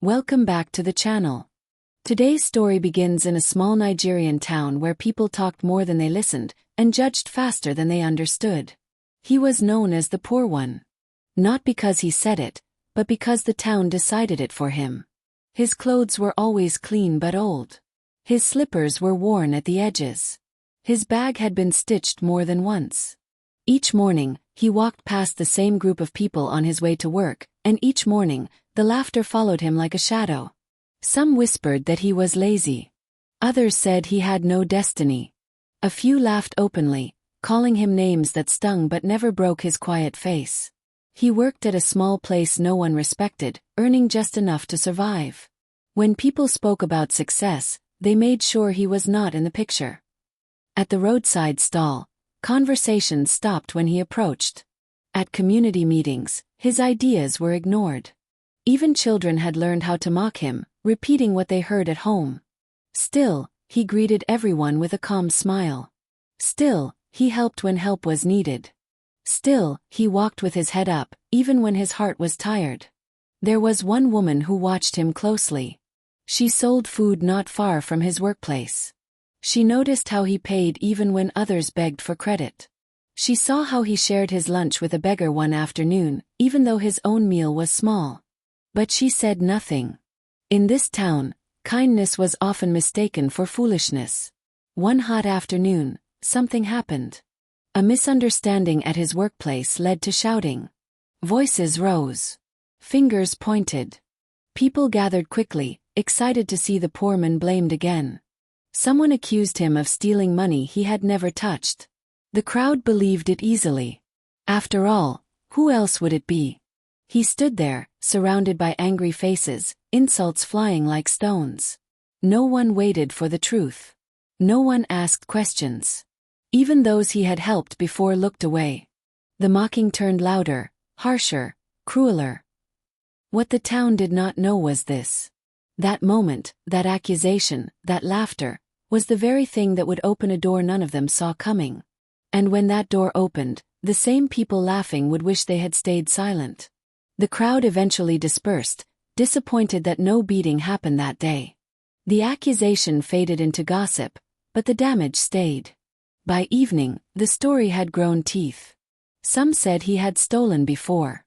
Welcome back to the channel. Today's story begins in a small Nigerian town where people talked more than they listened and judged faster than they understood. He was known as the poor one. Not because he said it, but because the town decided it for him. His clothes were always clean but old. His slippers were worn at the edges. His bag had been stitched more than once. Each morning, he walked past the same group of people on his way to work, and each morning, the laughter followed him like a shadow. Some whispered that he was lazy. Others said he had no destiny. A few laughed openly, calling him names that stung but never broke his quiet face. He worked at a small place no one respected, earning just enough to survive. When people spoke about success, they made sure he was not in the picture. At the roadside stall, conversations stopped when he approached. At community meetings, his ideas were ignored. Even children had learned how to mock him, repeating what they heard at home. Still, he greeted everyone with a calm smile. Still, he helped when help was needed. Still, he walked with his head up, even when his heart was tired. There was one woman who watched him closely. She sold food not far from his workplace. She noticed how he paid even when others begged for credit. She saw how he shared his lunch with a beggar one afternoon, even though his own meal was small. But she said nothing. In this town, kindness was often mistaken for foolishness. One hot afternoon, something happened. A misunderstanding at his workplace led to shouting. Voices rose. Fingers pointed. People gathered quickly, excited to see the poor man blamed again. Someone accused him of stealing money he had never touched. The crowd believed it easily. After all, who else would it be? He stood there, surrounded by angry faces, insults flying like stones. No one waited for the truth. No one asked questions. Even those he had helped before looked away. The mocking turned louder, harsher, crueler. What the town did not know was this. That moment, that accusation, that laughter, was the very thing that would open a door none of them saw coming. And when that door opened, the same people laughing would wish they had stayed silent. The crowd eventually dispersed, disappointed that no beating happened that day. The accusation faded into gossip, but the damage stayed. By evening, the story had grown teeth. Some said he had stolen before.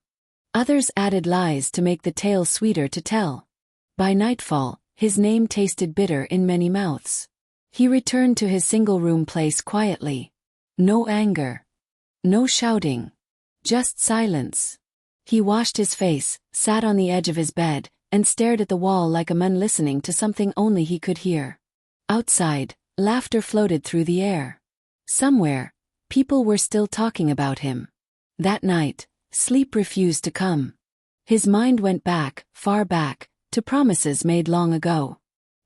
Others added lies to make the tale sweeter to tell. By nightfall, his name tasted bitter in many mouths. He returned to his single-room place quietly. No anger. No shouting. Just silence. He washed his face, sat on the edge of his bed, and stared at the wall like a man listening to something only he could hear. Outside, laughter floated through the air. Somewhere, people were still talking about him. That night, sleep refused to come. His mind went back, far back, to promises made long ago.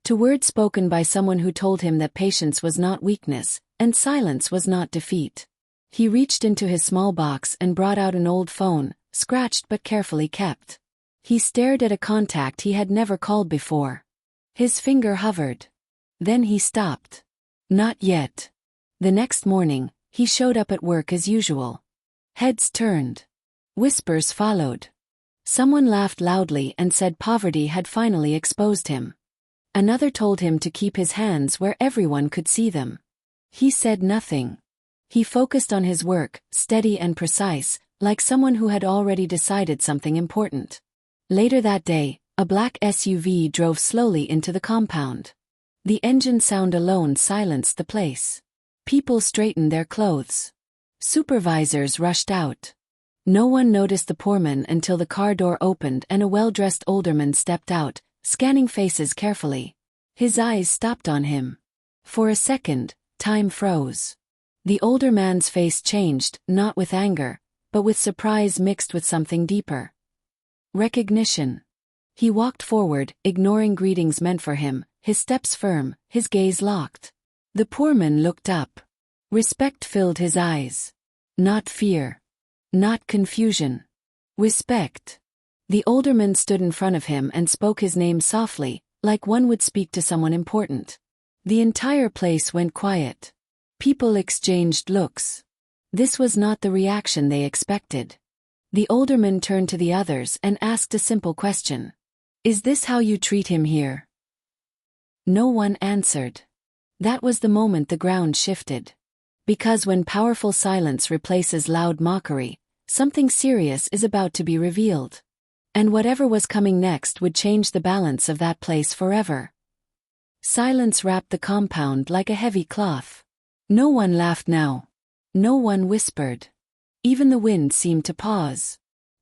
To words spoken by someone who told him that patience was not weakness, and silence was not defeat. He reached into his small box and brought out an old phone, scratched but carefully kept. He stared at a contact he had never called before. His finger hovered. Then he stopped. Not yet. The next morning, he showed up at work as usual. Heads turned. Whispers followed. Someone laughed loudly and said poverty had finally exposed him. Another told him to keep his hands where everyone could see them. He said nothing. He focused on his work, steady and precise, like someone who had already decided something important. Later that day, a black SUV drove slowly into the compound. The engine sound alone silenced the place. People straightened their clothes. Supervisors rushed out. No one noticed the poor man until the car door opened and a well-dressed older man stepped out, scanning faces carefully. His eyes stopped on him. For a second, time froze. The older man's face changed, not with anger, but with surprise mixed with something deeper. Recognition. He walked forward, ignoring greetings meant for him, his steps firm, his gaze locked. The poor man looked up. Respect filled his eyes. Not fear. Not confusion. Respect. The older man stood in front of him and spoke his name softly, like one would speak to someone important. The entire place went quiet. People exchanged looks. This was not the reaction they expected. The older man turned to the others and asked a simple question. Is this how you treat him here? No one answered. That was the moment the ground shifted. Because when powerful silence replaces loud mockery, something serious is about to be revealed. And whatever was coming next would change the balance of that place forever. Silence wrapped the compound like a heavy cloth. No one laughed now. No one whispered. Even the wind seemed to pause.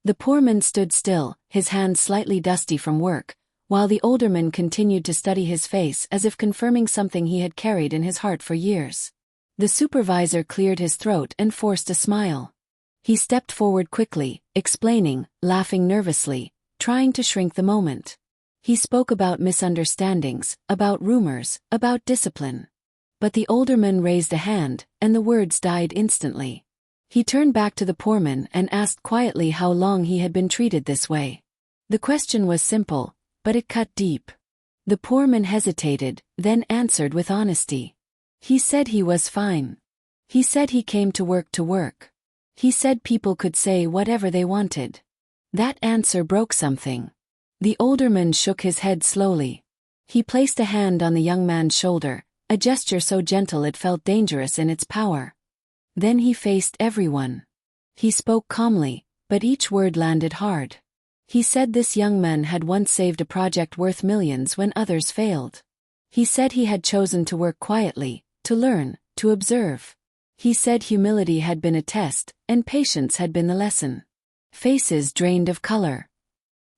The poor man stood still, his hands slightly dusty from work, while the older man continued to study his face as if confirming something he had carried in his heart for years. The supervisor cleared his throat and forced a smile. He stepped forward quickly, explaining, laughing nervously, trying to shrink the moment. He spoke about misunderstandings, about rumors, about discipline. But the older man raised a hand, and the words died instantly. He turned back to the poor man and asked quietly how long he had been treated this way. The question was simple, but it cut deep. The poor man hesitated, then answered with honesty. He said he was fine. He said he came to work. He said people could say whatever they wanted. That answer broke something. The older man shook his head slowly. He placed a hand on the young man's shoulder, a gesture so gentle it felt dangerous in its power. Then he faced everyone. He spoke calmly, but each word landed hard. He said this young man had once saved a project worth millions when others failed. He said he had chosen to work quietly, to learn, to observe. He said humility had been a test, and patience had been the lesson. Faces drained of color.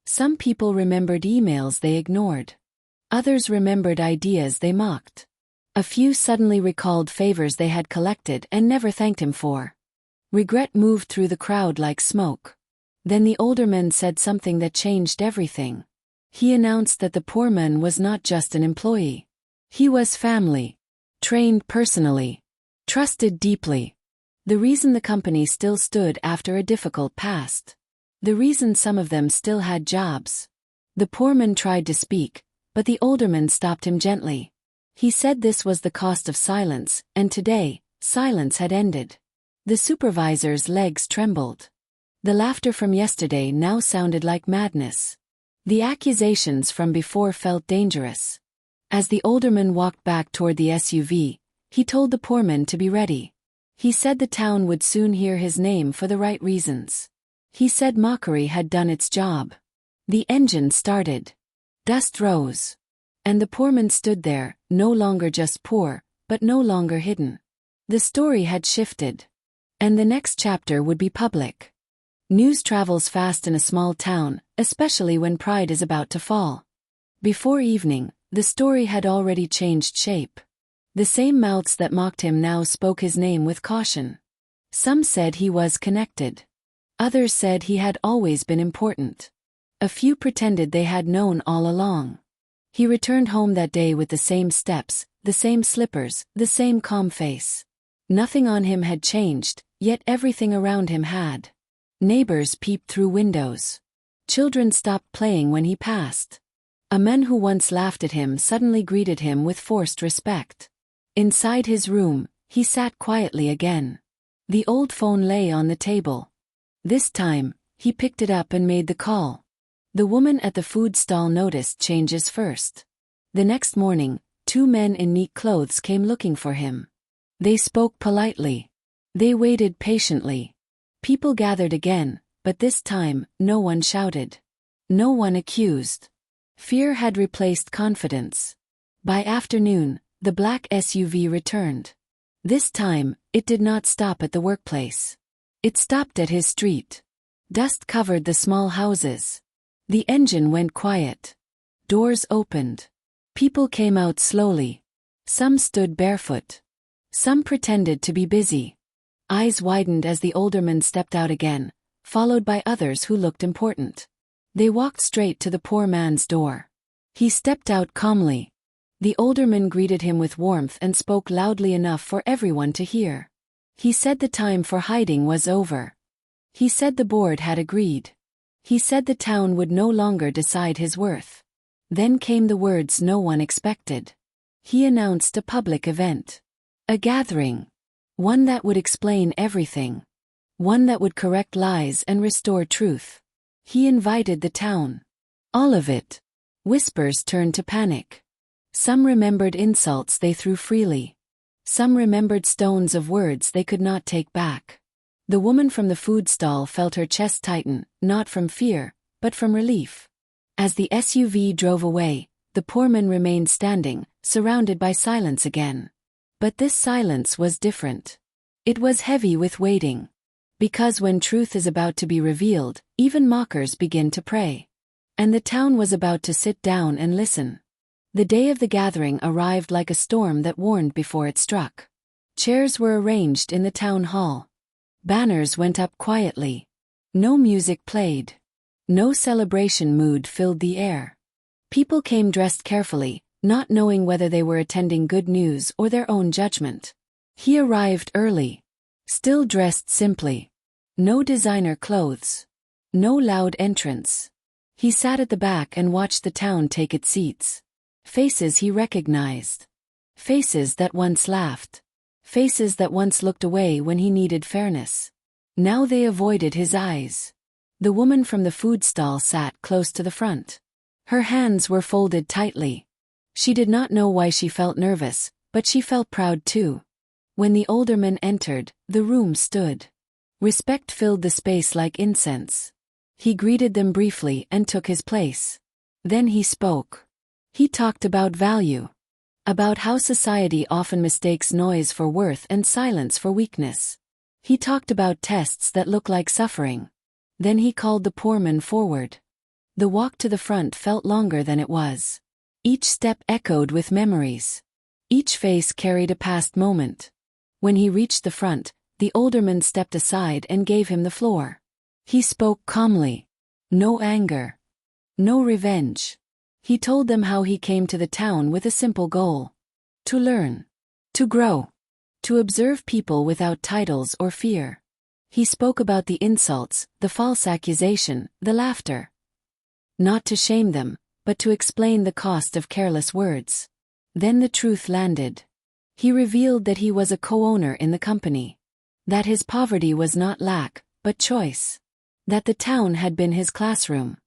Some people remembered emails they ignored. Others remembered ideas they mocked. A few suddenly recalled favors they had collected and never thanked him for. Regret moved through the crowd like smoke. Then the older man said something that changed everything. He announced that the poor man was not just an employee. He was family. Trained personally. Trusted deeply. The reason the company still stood after a difficult past. The reason some of them still had jobs. The poor man tried to speak, but the older man stopped him gently. He said this was the cost of silence, and today, silence had ended. The supervisor's legs trembled. The laughter from yesterday now sounded like madness. The accusations from before felt dangerous. As the older man walked back toward the SUV, he told the poor man to be ready. He said the town would soon hear his name for the right reasons. He said mockery had done its job. The engine started. Dust rose. And the poor man stood there, no longer just poor, but no longer hidden. The story had shifted. And the next chapter would be public. News travels fast in a small town, especially when pride is about to fall. Before evening, the story had already changed shape. The same mouths that mocked him now spoke his name with caution. Some said he was connected. Others said he had always been important. A few pretended they had known all along. He returned home that day with the same steps, the same slippers, the same calm face. Nothing on him had changed, yet everything around him had. Neighbors peeped through windows. Children stopped playing when he passed. A man who once laughed at him suddenly greeted him with forced respect. Inside his room, he sat quietly again. The old phone lay on the table. This time, he picked it up and made the call. The woman at the food stall noticed changes first. The next morning, two men in neat clothes came looking for him. They spoke politely. They waited patiently. People gathered again, but this time, no one shouted. No one accused. Fear had replaced confidence. By afternoon, the black SUV returned. This time, it did not stop at the workplace. It stopped at his street. Dust covered the small houses. The engine went quiet. Doors opened. People came out slowly. Some stood barefoot. Some pretended to be busy. Eyes widened as the older man stepped out again, followed by others who looked important. They walked straight to the poor man's door. He stepped out calmly. The older man greeted him with warmth and spoke loudly enough for everyone to hear. He said the time for hiding was over. He said the board had agreed. He said the town would no longer decide his worth. Then came the words no one expected. He announced a public event. A gathering. One that would explain everything. One that would correct lies and restore truth. He invited the town. All of it. Whispers turned to panic. Some remembered insults they threw freely. Some remembered stones of words they could not take back. The woman from the food stall felt her chest tighten, not from fear, but from relief. As the SUV drove away, the poor man remained standing, surrounded by silence again. But this silence was different. It was heavy with waiting. Because when truth is about to be revealed, even mockers begin to pray. And the town was about to sit down and listen. The day of the gathering arrived like a storm that warned before it struck. Chairs were arranged in the town hall. Banners went up quietly. No music played. No celebration mood filled the air. People came dressed carefully, not knowing whether they were attending good news or their own judgment. He arrived early. Still dressed simply. No designer clothes. No loud entrance. He sat at the back and watched the town take its seats. Faces he recognized. Faces that once laughed. Faces that once looked away when he needed fairness. Now they avoided his eyes. The woman from the food stall sat close to the front. Her hands were folded tightly. She did not know why she felt nervous, but she felt proud too. When the older man entered, the room stood. Respect filled the space like incense. He greeted them briefly and took his place. Then he spoke. He talked about value. About how society often mistakes noise for worth and silence for weakness. He talked about tests that look like suffering. Then he called the poor man forward. The walk to the front felt longer than it was. Each step echoed with memories. Each face carried a past moment. When he reached the front, the older man stepped aside and gave him the floor. He spoke calmly. No anger. No revenge. He told them how he came to the town with a simple goal. To learn. To grow. To observe people without titles or fear. He spoke about the insults, the false accusation, the laughter. Not to shame them, but to explain the cost of careless words. Then the truth landed. He revealed that he was a co-owner in the company. That his poverty was not lack, but choice. That the town had been his classroom.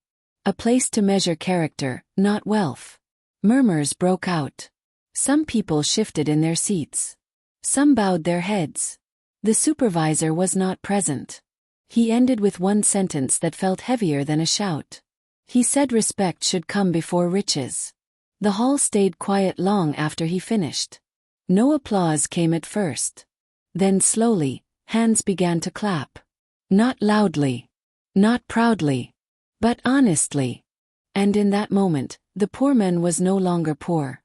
A place to measure character, not wealth. Murmurs broke out. Some people shifted in their seats. Some bowed their heads. The supervisor was not present. He ended with one sentence that felt heavier than a shout. He said respect should come before riches. The hall stayed quiet long after he finished. No applause came at first. Then slowly, hands began to clap. Not loudly. Not proudly. But honestly. And in that moment, the poor man was no longer poor.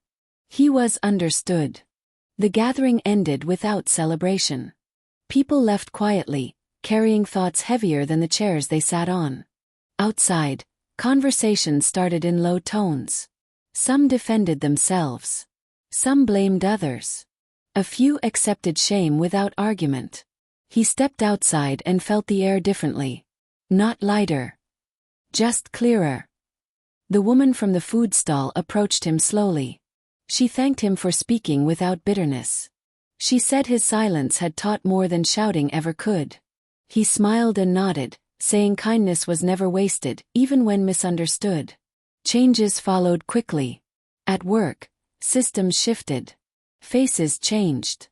He was understood. The gathering ended without celebration. People left quietly, carrying thoughts heavier than the chairs they sat on. Outside, conversation started in low tones. Some defended themselves. Some blamed others. A few accepted shame without argument. He stepped outside and felt the air differently. Not lighter. Just clearer. The woman from the food stall approached him slowly. She thanked him for speaking without bitterness. She said his silence had taught more than shouting ever could. He smiled and nodded, saying kindness was never wasted, even when misunderstood. Changes followed quickly. At work, systems shifted. Faces changed.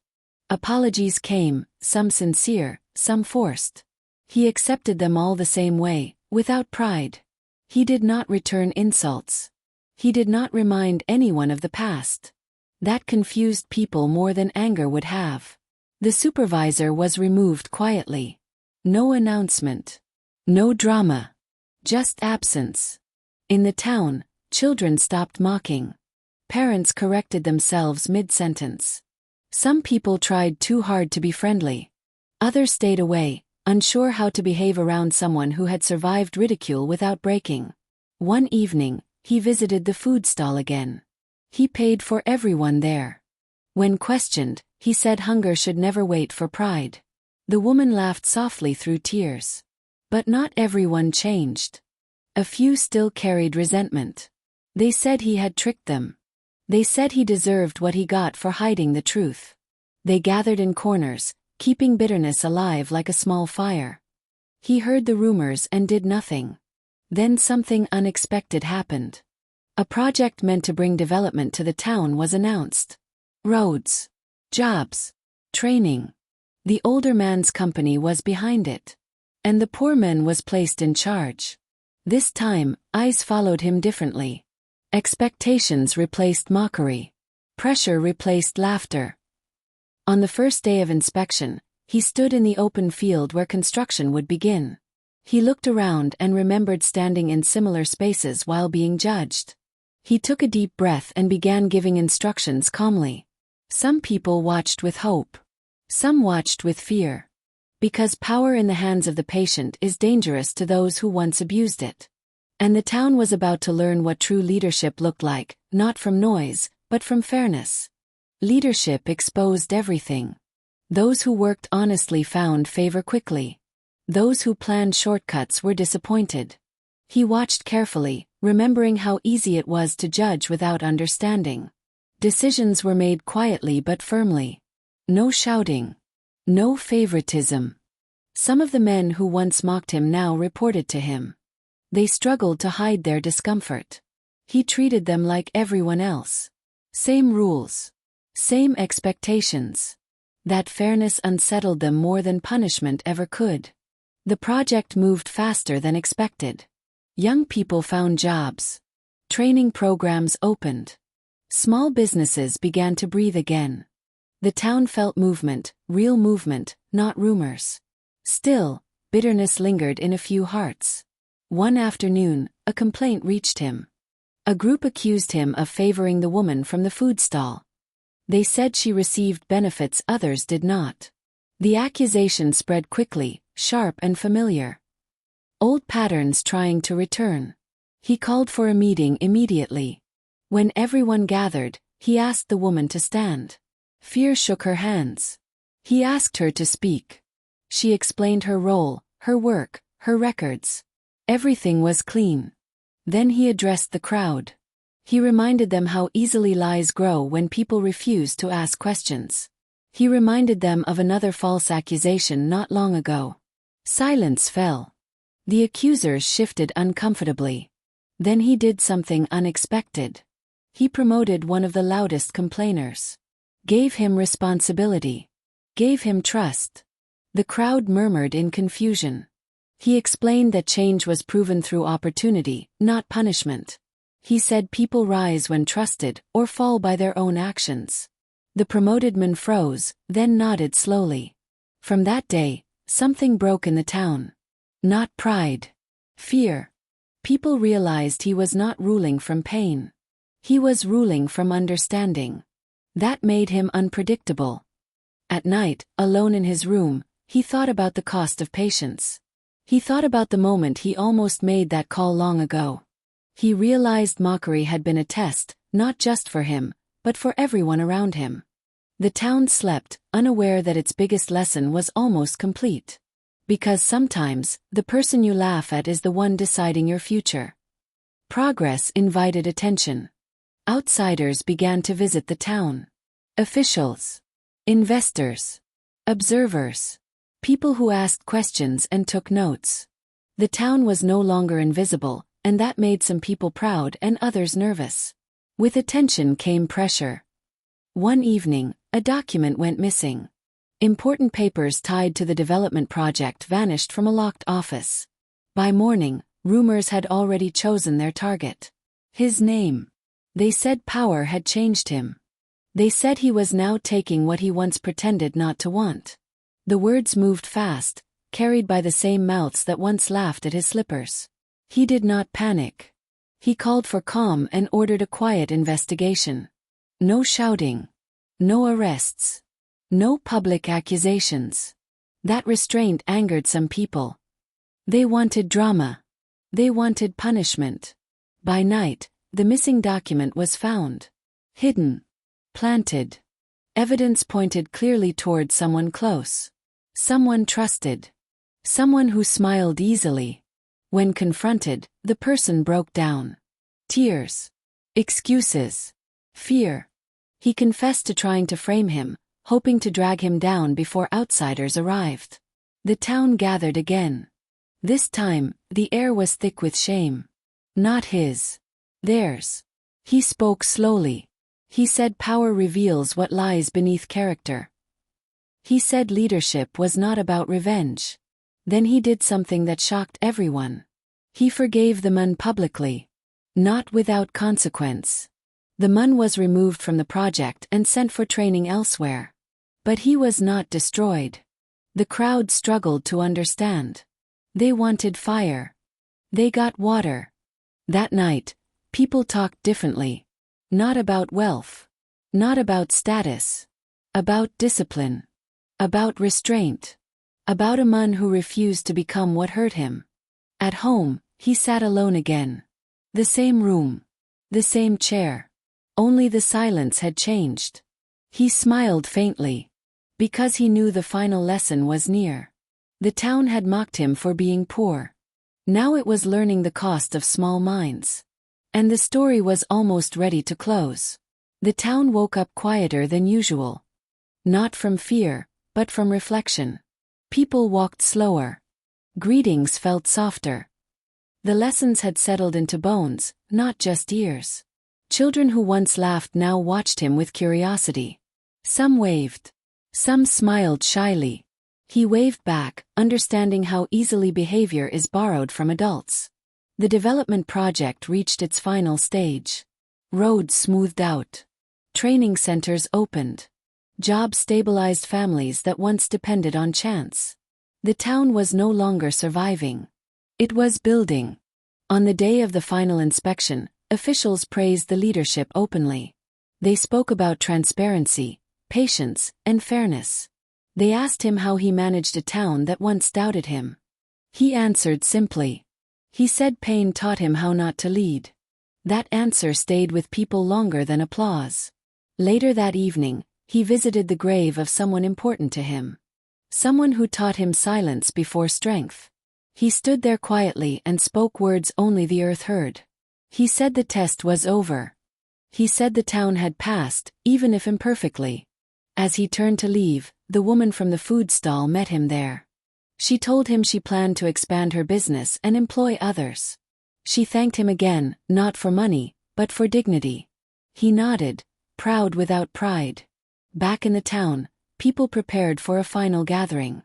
Apologies came, some sincere, some forced. He accepted them all the same way, without pride. He did not return insults. He did not remind anyone of the past. That confused people more than anger would have. The supervisor was removed quietly. No announcement. No drama. Just absence. In the town, children stopped mocking. Parents corrected themselves mid-sentence. Some people tried too hard to be friendly. Others stayed away, unsure how to behave around someone who had survived ridicule without breaking. One evening, he visited the food stall again. He paid for everyone there. When questioned, he said hunger should never wait for pride. The woman laughed softly through tears. But not everyone changed. A few still carried resentment. They said he had tricked them. They said he deserved what he got for hiding the truth. They gathered in corners, keeping bitterness alive like a small fire. He heard the rumors and did nothing. Then something unexpected happened. A project meant to bring development to the town was announced. Roads, jobs, training. The older man's company was behind it. And the poor man was placed in charge. This time, eyes followed him differently. Expectations replaced mockery. Pressure replaced laughter. On the first day of inspection, he stood in the open field where construction would begin. He looked around and remembered standing in similar spaces while being judged. He took a deep breath and began giving instructions calmly. Some people watched with hope. Some watched with fear. Because power in the hands of the patient is dangerous to those who once abused it. And the town was about to learn what true leadership looked like, not from noise, but from fairness. Leadership exposed everything. Those who worked honestly found favor quickly. Those who planned shortcuts were disappointed. He watched carefully, remembering how easy it was to judge without understanding. Decisions were made quietly but firmly. No shouting. No favoritism. Some of the men who once mocked him now reported to him. They struggled to hide their discomfort. He treated them like everyone else. Same rules. Same expectations. That fairness unsettled them more than punishment ever could. The project moved faster than expected. Young people found jobs. Training programs opened. Small businesses began to breathe again. The town felt movement, real movement, not rumors. Still, bitterness lingered in a few hearts. One afternoon, a complaint reached him. A group accused him of favoring the woman from the food stall. They said she received benefits others did not. The accusation spread quickly, sharp and familiar. Old patterns trying to return. He called for a meeting immediately. When everyone gathered, he asked the woman to stand. Fear shook her hands. He asked her to speak. She explained her role, her work, her records. Everything was clean. Then he addressed the crowd. He reminded them how easily lies grow when people refuse to ask questions. He reminded them of another false accusation not long ago. Silence fell. The accusers shifted uncomfortably. Then he did something unexpected. He promoted one of the loudest complainers. Gave him responsibility. Gave him trust. The crowd murmured in confusion. He explained that change was proven through opportunity, not punishment. He said people rise when trusted, or fall by their own actions. The promoted man froze, then nodded slowly. From that day, something broke in the town. Not pride. Fear. People realized he was not ruling from pain. He was ruling from understanding. That made him unpredictable. At night, alone in his room, he thought about the cost of patience. He thought about the moment he almost made that call long ago. He realized mockery had been a test, not just for him, but for everyone around him. The town slept, unaware that its biggest lesson was almost complete. Because sometimes, the person you laugh at is the one deciding your future. Progress invited attention. Outsiders began to visit the town. Officials. Investors. Observers. People who asked questions and took notes. The town was no longer invisible, and that made some people proud and others nervous. With attention came pressure. One evening, a document went missing. Important papers tied to the development project vanished from a locked office. By morning, rumors had already chosen their target. His name. They said power had changed him. They said he was now taking what he once pretended not to want. The words moved fast, carried by the same mouths that once laughed at his slippers. He did not panic. He called for calm and ordered a quiet investigation. No shouting. No arrests. No public accusations. That restraint angered some people. They wanted drama. They wanted punishment. By night, the missing document was found. Hidden. Planted. Evidence pointed clearly toward someone close. Someone trusted. Someone who smiled easily. When confronted, the person broke down. Tears. Excuses. Fear. He confessed to trying to frame him, hoping to drag him down before outsiders arrived. The town gathered again. This time, the air was thick with shame. Not his. Theirs. He spoke slowly. He said power reveals what lies beneath character. He said leadership was not about revenge. Then he did something that shocked everyone. He forgave the man publicly. Not without consequence. The man was removed from the project and sent for training elsewhere. But he was not destroyed. The crowd struggled to understand. They wanted fire. They got water. That night, people talked differently. Not about wealth. Not about status. About discipline. About restraint. About a man who refused to become what hurt him. At home, he sat alone again. The same room. The same chair. Only the silence had changed. He smiled faintly. Because he knew the final lesson was near. The town had mocked him for being poor. Now it was learning the cost of small minds. And the story was almost ready to close. The town woke up quieter than usual. Not from fear, but from reflection. People walked slower. Greetings felt softer. The lessons had settled into bones, not just ears. Children who once laughed now watched him with curiosity. Some waved. Some smiled shyly. He waved back, understanding how easily behavior is borrowed from adults. The development project reached its final stage. Roads smoothed out. Training centers opened. Jobs stabilized families that once depended on chance. The town was no longer surviving. It was building. On the day of the final inspection, officials praised the leadership openly. They spoke about transparency, patience, and fairness. They asked him how he managed a town that once doubted him. He answered simply. He said pain taught him how not to lead. That answer stayed with people longer than applause. Later that evening, he visited the grave of someone important to him. Someone who taught him silence before strength. He stood there quietly and spoke words only the earth heard. He said the test was over. He said the town had passed, even if imperfectly. As he turned to leave, the woman from the food stall met him there. She told him she planned to expand her business and employ others. She thanked him again, not for money, but for dignity. He nodded, proud without pride. Back in the town, people prepared for a final gathering.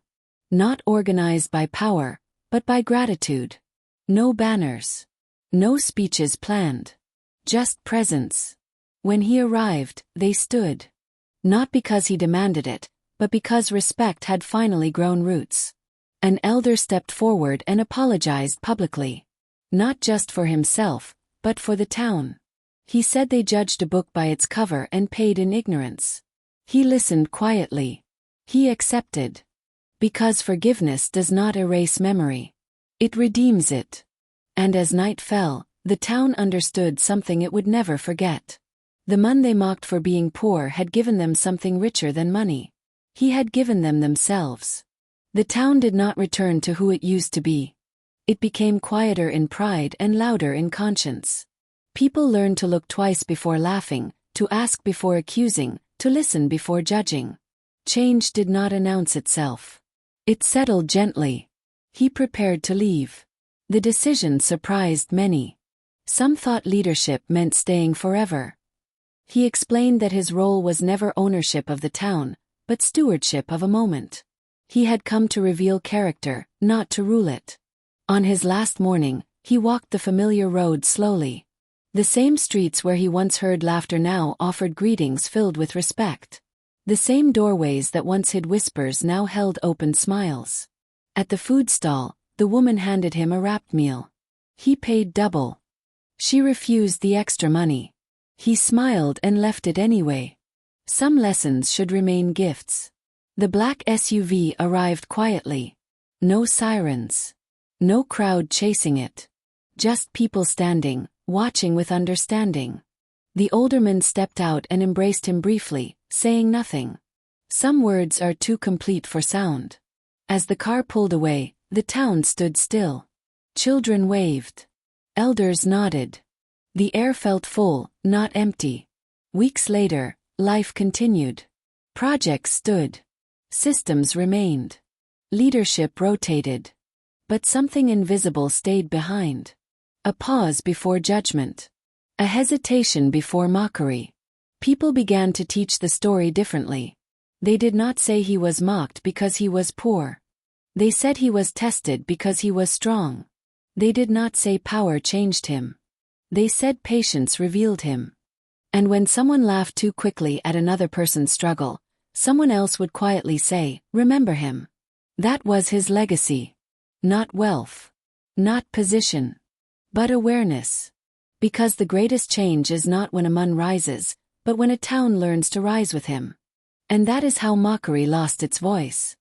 Not organized by power, but by gratitude. No banners. No speeches planned. Just presence. When he arrived, they stood. Not because he demanded it, but because respect had finally grown roots. An elder stepped forward and apologized publicly. Not just for himself, but for the town. He said they judged a book by its cover and paid in ignorance. He listened quietly. He accepted. Because forgiveness does not erase memory. It redeems it. And as night fell, the town understood something it would never forget. The man they mocked for being poor had given them something richer than money. He had given them themselves. The town did not return to who it used to be. It became quieter in pride and louder in conscience. People learned to look twice before laughing, to ask before accusing, to listen before judging. Change did not announce itself. It settled gently. He prepared to leave. The decision surprised many. Some thought leadership meant staying forever. He explained that his role was never ownership of the town, but stewardship of a moment. He had come to reveal character, not to rule it. On his last morning, he walked the familiar road slowly. The same streets where he once heard laughter now offered greetings filled with respect. The same doorways that once hid whispers now held open smiles. At the food stall, the woman handed him a wrapped meal. He paid double. She refused the extra money. He smiled and left it anyway. Some lessons should remain gifts. The black SUV arrived quietly. No sirens. No crowd chasing it. Just people standing, watching with understanding. The older man stepped out and embraced him briefly, saying nothing. Some words are too complete for sound. As the car pulled away, the town stood still. Children waved. Elders nodded. The air felt full, not empty. Weeks later, life continued. Projects stood. Systems remained. Leadership rotated. But something invisible stayed behind. A pause before judgment. A hesitation before mockery. People began to teach the story differently. They did not say he was mocked because he was poor. They said he was tested because he was strong. They did not say power changed him. They said patience revealed him. And when someone laughed too quickly at another person's struggle, someone else would quietly say, "Remember him." That was his legacy. Not wealth. Not position. But awareness. Because the greatest change is not when a man rises, but when a town learns to rise with him. And that is how mockery lost its voice.